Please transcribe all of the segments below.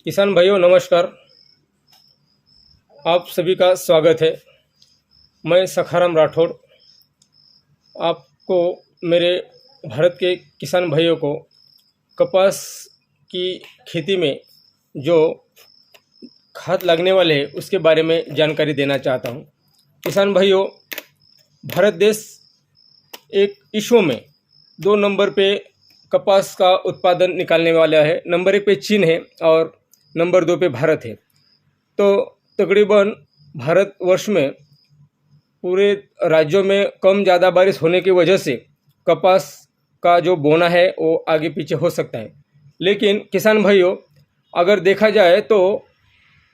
किसान भाइयों नमस्कार। आप सभी का स्वागत है। मैं सखाराम राठौड़ आपको मेरे भारत के किसान भाइयों को कपास की खेती में जो खाद लगने वाले हैं उसके बारे में जानकारी देना चाहता हूं। किसान भाइयों, भारत देश एक विश्व में 2 नंबर पे कपास का उत्पादन निकालने वाला है। नंबर 1 पे चीन है और नंबर 2 पे भारत है। तो तकरीबन भारतवर्ष में पूरे राज्यों में कम ज़्यादा बारिश होने की वजह से कपास का जो बोना है वो आगे पीछे हो सकता है। लेकिन किसान भाइयों, अगर देखा जाए तो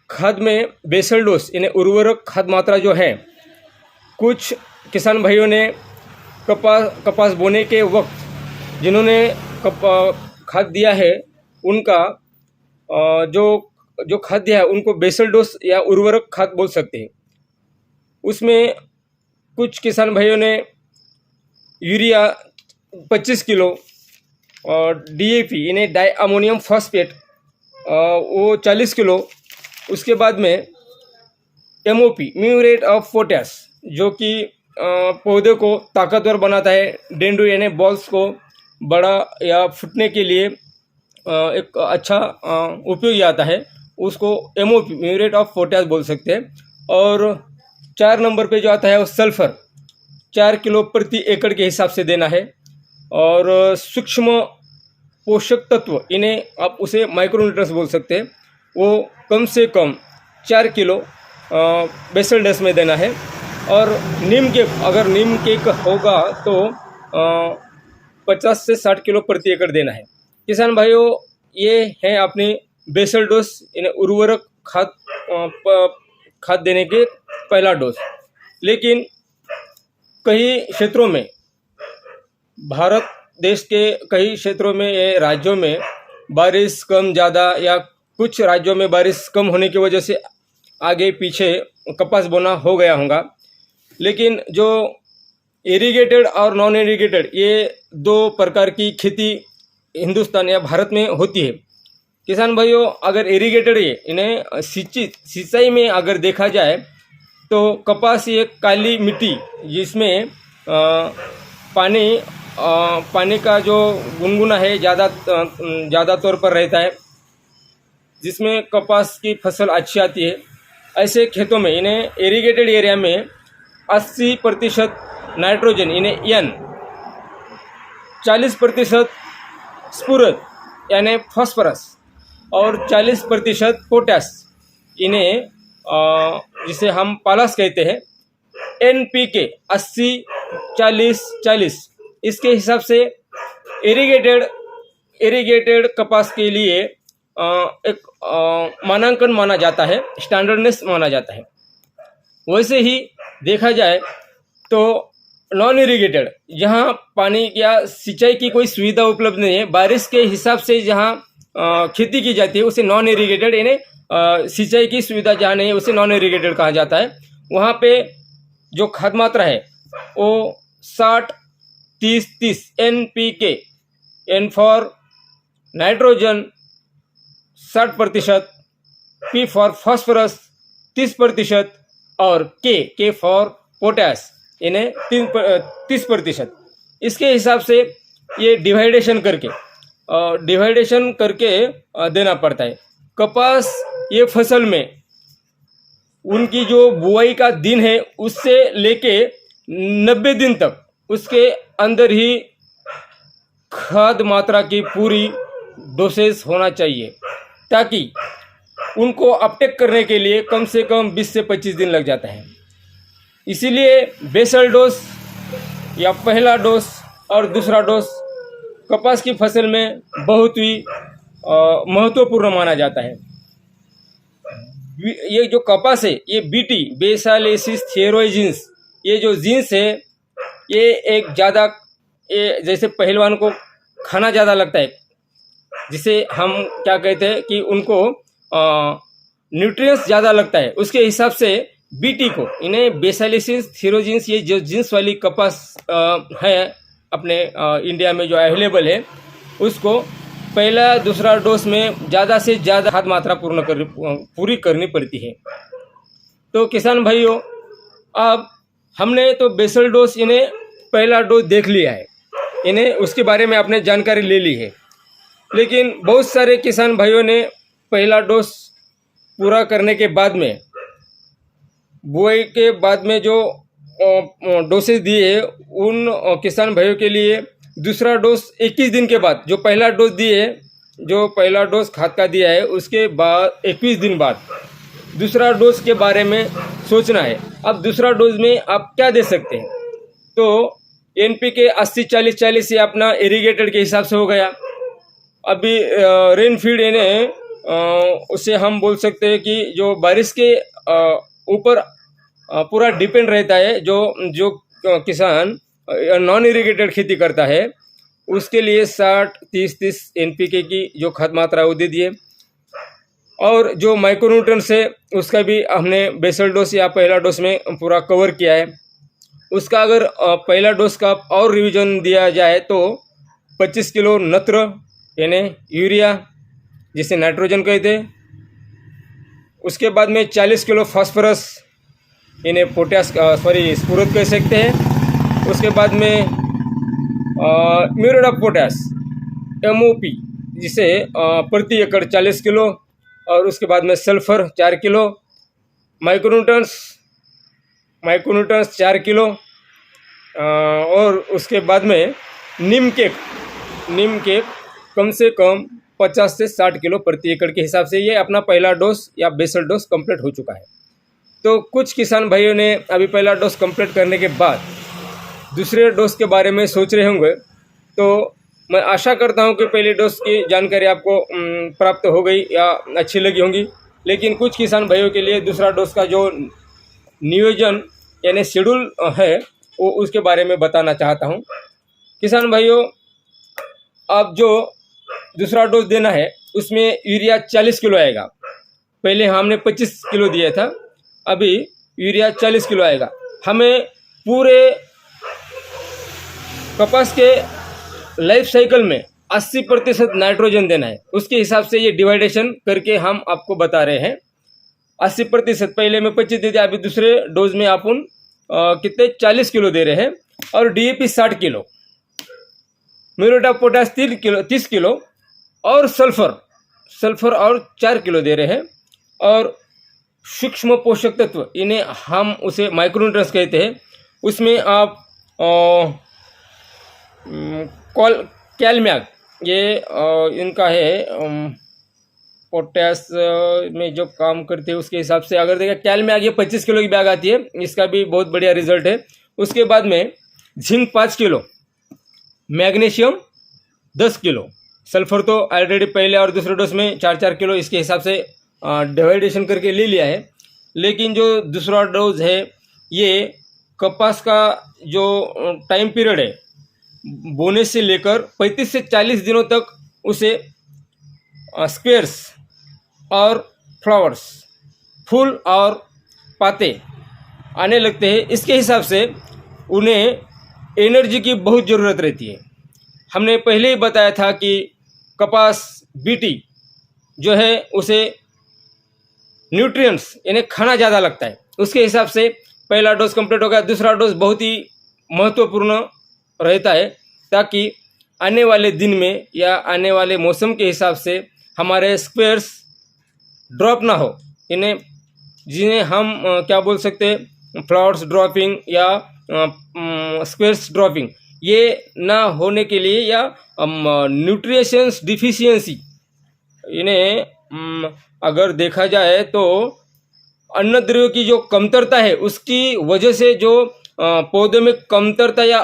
खाद में बेसल डोज यानी उर्वरक खाद मात्रा जो है, कुछ किसान भाइयों ने कपास बोने के वक्त जिन्होंने खाद दिया है उनका जो खाद दिया है उनको बेसल डोज या उर्वरक खाद बोल सकते हैं। उसमें कुछ किसान भाइयों ने यूरिया 25 किलो और DAP यानी डाई अमोनियम फॉस्फेट वो 40 किलो, उसके बाद में MOP म्यूरेट ऑफ पोटाश जो कि पौधे को ताकतवर बनाता है, डेंड्रू यानी बॉल्स को बड़ा या फूटने के लिए एक अच्छा उपयोगी आता है, उसको MOP म्यूरेट ऑफ पोटाश बोल सकते हैं। और 4 नंबर पे जो आता है वो सल्फर 4 किलो प्रति एकड़ के हिसाब से देना है। और सूक्ष्म पोषक तत्व इन्हें आप उसे माइक्रोन्यूट्रिएंट्स बोल सकते हैं, वो कम से कम 4 किलो बेसल डोज में देना है। और अगर नीम केक होगा तो 50 से 60 किलो प्रति एकड़ देना है। किसान भाइयों, ये है अपनी बेसल डोज यानी उर्वरक खाद देने के पहला डोज। लेकिन कई क्षेत्रों में, भारत देश के कई क्षेत्रों में, राज्यों में बारिश कम ज़्यादा या कुछ राज्यों में बारिश कम होने की वजह से आगे पीछे कपास बोना हो गया होगा। लेकिन जो इरिगेटेड और नॉन इरिगेटेड ये 2 प्रकार की खेती हिंदुस्तान या भारत में होती है। किसान भाइयों, अगर इरिगेटेड है इन्हें सिंचाई में अगर देखा जाए तो कपास एक काली मिट्टी जिसमें पानी का जो गुनगुना है ज़्यादा तौर पर रहता है, जिसमें कपास की फसल अच्छी आती है। ऐसे खेतों में इन्हें इरिगेटेड एरिया में 80% नाइट्रोजन इन्हें N, 40% स्फुरद यानी फॉस्फोरस और 40% पोटास इन्हें जिसे हम पालास कहते हैं, NPK 80-40-40 इसके हिसाब से इरिगेटेड कपास के लिए एक मानांकन माना जाता है, स्टैंडर्डनेस माना जाता है। वैसे ही देखा जाए तो नॉन इरिगेटेड, जहाँ पानी या सिंचाई की कोई सुविधा उपलब्ध नहीं है, बारिश के हिसाब से जहाँ खेती की जाती है उसे नॉन इरिगेटेड यानी सिंचाई की सुविधा जहाँ नहीं है उसे नॉन इरिगेटेड कहा जाता है। वहाँ पे जो खाद मात्रा है वो 60-30-30 NPK, N for nitrogen 60%, P for phosphorus 30% और K फॉर पोटास इन्हें 30%। इसके हिसाब से ये डिवाइडेशन करके देना पड़ता है। कपास ये फसल में उनकी जो बुआई का दिन है उससे लेके 90 दिन तक उसके अंदर ही खाद मात्रा की पूरी डोसेज होना चाहिए, ताकि उनको अपटेक करने के लिए कम से कम 20 से 25 दिन लग जाता है। इसीलिए बेसल डोज या पहला डोज और दूसरा डोज कपास की फसल में बहुत ही महत्वपूर्ण माना जाता है। ये जो कपास है ये BT बेसालेसिस थेरोइजिन्स ये जो जीन्स है ये एक ज़्यादा, ये जैसे पहलवान को खाना ज़्यादा लगता है, जिसे हम क्या कहते हैं कि उनको न्यूट्रिएंट्स ज़्यादा लगता है, उसके हिसाब से BT को इन्हें बेसालेसिस थेरोइजिन्स ये जो जीन्स वाली कपास है अपने इंडिया में जो अवेलेबल है उसको पहला दूसरा डोज में ज़्यादा से ज़्यादा खाद मात्रा पूरी करनी पड़ती है। तो किसान भाइयों, अब हमने तो बेसल डोज इन्हें पहला डोज देख लिया है, इन्हें उसके बारे में आपने जानकारी ले ली है, लेकिन बहुत सारे किसान भाइयों ने पहला डोज पूरा करने के बाद में, बुआई के बाद में जो डोसेज दिए, उन किसान भाइयों के लिए दूसरा डोज 21 दिन के बाद, जो पहला डोज दिए, जो पहला डोज खाद का दिया है, उसके बाद 21 दिन बाद दूसरा डोज के बारे में सोचना है। अब दूसरा डोज में आप क्या दे सकते हैं? तो NPK 80-40-40 ये अपना इरीगेटेड के हिसाब से हो गया। अभी रेन फीड इन्हें उससे हम बोल सकते हैं कि जो बारिश के ऊपर पूरा डिपेंड रहता है, जो किसान नॉन इरीगेटेड खेती करता है, उसके लिए 60-30-30 NPK की जो खाद मात्रा वो दे दिए। और जो माइक्रोन्यूट्रिएंट्स है उसका भी हमने बेसल डोज या पहला डोज में पूरा कवर किया है। उसका अगर पहला डोज का और रिवीजन दिया जाए तो 25 किलो नत्र यानी यूरिया, जिसे नाइट्रोजन कहते हैं, उसके बाद में 40 किलो फास्फोरस, इन्हें स्फुरद कह सकते हैं। उसके बाद में म्यूरेट ऑफ पोटाश MOP, जिसे प्रति एकड़ 40 किलो, और उसके बाद में सल्फर 4 किलो, माइक्रोन्यूट्रिएंट्स 4 किलो, और उसके बाद में नीम केक कम से कम 50 से 60 किलो प्रति एकड़ के हिसाब से ये अपना पहला डोज या बेसल डोज कंप्लीट हो चुका है। तो कुछ किसान भाइयों ने अभी पहला डोज कंप्लीट करने के बाद दूसरे डोज के बारे में सोच रहे होंगे। तो मैं आशा करता हूं कि पहले डोज की जानकारी आपको प्राप्त हो गई या अच्छी लगी होंगी, लेकिन कुछ किसान भाइयों के लिए दूसरा डोज का जो नियोजन यानी शेड्यूल है वो उसके बारे में बताना चाहता हूं। किसान भाइयों, अब जो दूसरा डोज देना है उसमें यूरिया 40 किलो आएगा। पहले हमने 25 किलो दिया था, अभी यूरिया 40 किलो आएगा। हमें पूरे कपास के लाइफ साइकिल में 80% नाइट्रोजन देना है। उसके हिसाब से ये डिवाइडेशन करके हम आपको बता रहे हैं। 80%, पहले में 25 दे दिया, अभी दूसरे डोज में अपन कितने 40 किलो दे रहे हैं, और DAP 60 kilo, muriate of potash 30 kilo, और सल्फर और 4 किलो दे रहे हैं। और सूक्ष्म पोषक तत्व, इन्हें हम उसे माइक्रोन्यूट्रिएंट्स कहते हैं, उसमें आप कैलमैग, ये इनका है पोटैश में जो काम करते हैं उसके हिसाब से अगर देखा, कैलमैग ये 25 किलो की बैग आती है, इसका भी बहुत बढ़िया रिजल्ट है। उसके बाद में zinc 5 kilo, magnesium 10 kilo, sulphur तो ऑलरेडी पहले और दूसरे डोज में 4-4 किलो इसके हिसाब से डिवाइडेशन करके ले लिया है। लेकिन जो दूसरा डोज है ये कपास का जो टाइम पीरियड है, बोने से लेकर 35 से 40 दिनों तक उसे स्क्वेयर्स और फ्लावर्स, फूल और पाते आने लगते हैं, इसके हिसाब से उन्हें एनर्जी की बहुत ज़रूरत रहती है। हमने पहले ही बताया था कि कपास बीटी जो है उसे न्यूट्रिएंट्स यानी खाना ज़्यादा लगता है, उसके हिसाब से पहला डोज कंप्लीट हो गया। दूसरा डोज बहुत ही महत्वपूर्ण रहता है, ताकि आने वाले दिन में या आने वाले मौसम के हिसाब से हमारे स्क्वेयर्स ड्रॉप ना हो, जिन्हें हम क्या बोल सकते हैं, फ्लावर्स ड्रॉपिंग या स्क्वेयर्स ड्रॉपिंग, ये ना होने के लिए, या न्यूट्रिशंस डिफिशियंसी, इन्हें अगर देखा जाए तो अन्न द्रव्य की जो कमतरता है उसकी वजह से जो पौधे में कमतरता या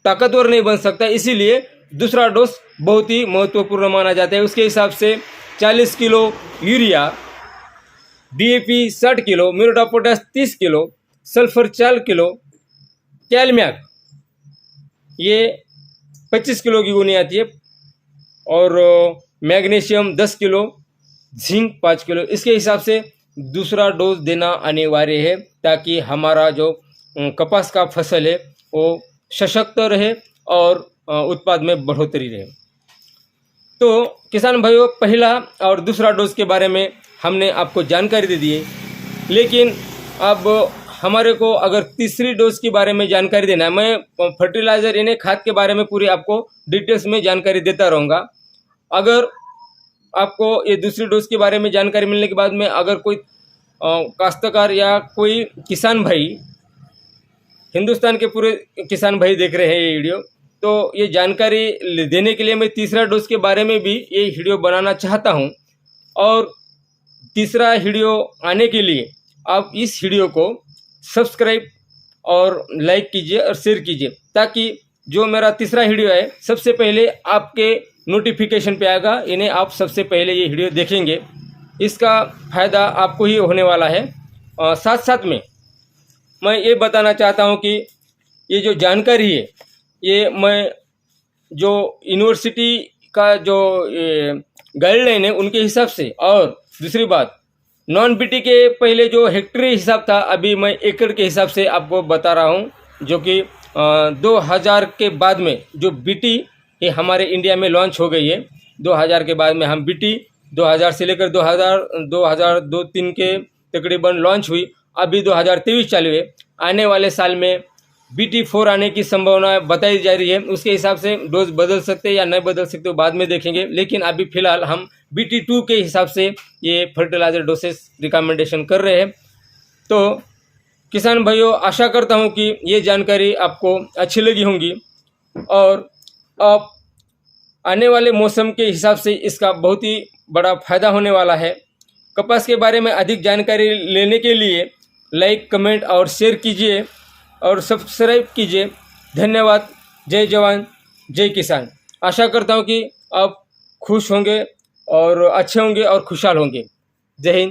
ताकतवर नहीं बन सकता, इसीलिए दूसरा डोज बहुत ही महत्वपूर्ण माना जाता है। उसके हिसाब से 40 kilo urea, DAP 60 kilo, muriate of potash 30 kilo, sulphur 4 kilo, कैलमैग ये 25 किलो की गोनी आती है, और मैग्नीशियम 10 किलो, जिंक 5 किलो, इसके हिसाब से दूसरा डोज देना अनिवार्य है, ताकि हमारा जो कपास का फसल है वो सशक्त रहे और उत्पाद में बढ़ोतरी रहे। तो किसान भाइयों, पहला और दूसरा डोज के बारे में हमने आपको जानकारी दे दी है, लेकिन अब हमारे को अगर तीसरी डोज के बारे में जानकारी देना है, मैं फर्टिलाइज़र यानी खाद के बारे में पूरी आपको डिटेल्स में जानकारी देता रहूँगा। अगर आपको ये दूसरी डोज के बारे में जानकारी मिलने के बाद में अगर कोई काश्तकार या कोई किसान भाई, हिंदुस्तान के पूरे किसान भाई देख रहे हैं ये वीडियो, तो ये जानकारी देने के लिए मैं तीसरा डोज के बारे में भी ये वीडियो बनाना चाहता हूँ। और तीसरा वीडियो आने के लिए आप इस वीडियो को सब्सक्राइब और लाइक कीजिए और शेयर कीजिए, ताकि जो मेरा तीसरा वीडियो है सबसे पहले आपके नोटिफिकेशन पे आएगा, यानी आप सबसे पहले ये वीडियो देखेंगे। इसका फ़ायदा आपको ही होने वाला है। साथ साथ में मैं ये बताना चाहता हूँ कि ये जो जानकारी है, ये मैं जो यूनिवर्सिटी का जो गाइडलाइन है उनके हिसाब से, और दूसरी बात नॉन बीटी के पहले जो हेक्टेयर हिसाब था, अभी मैं एकड़ के हिसाब से आपको बता रहा हूँ, जो कि 2000 के बाद में जो बीटी ये हमारे इंडिया में लॉन्च हो गई है। 2000 के बाद में हम बीटी 2000 से लेकर 2002-3 के तकरीबन लॉन्च हुई। अभी 2023 चालू है। आने वाले साल में BT4 आने की संभावना बताई जा रही है। उसके हिसाब से डोज बदल सकते या नहीं बदल सकते बाद में देखेंगे, लेकिन अभी फ़िलहाल हम BT2 के हिसाब से ये फर्टिलाइज़र डोसेस रिकमेंडेशन कर रहे हैं। तो किसान भाइयों, आशा करता हूँ कि ये जानकारी आपको अच्छी लगी होंगी, और आप आने वाले मौसम के हिसाब से इसका बहुत ही बड़ा फ़ायदा होने वाला है। कपास के बारे में अधिक जानकारी लेने के लिए लाइक, कमेंट और शेयर कीजिए और सब्सक्राइब कीजिए। धन्यवाद। जय जवान जय किसान। आशा करता हूँ कि आप खुश होंगे और अच्छे होंगे और खुशहाल होंगे। जय हिंद।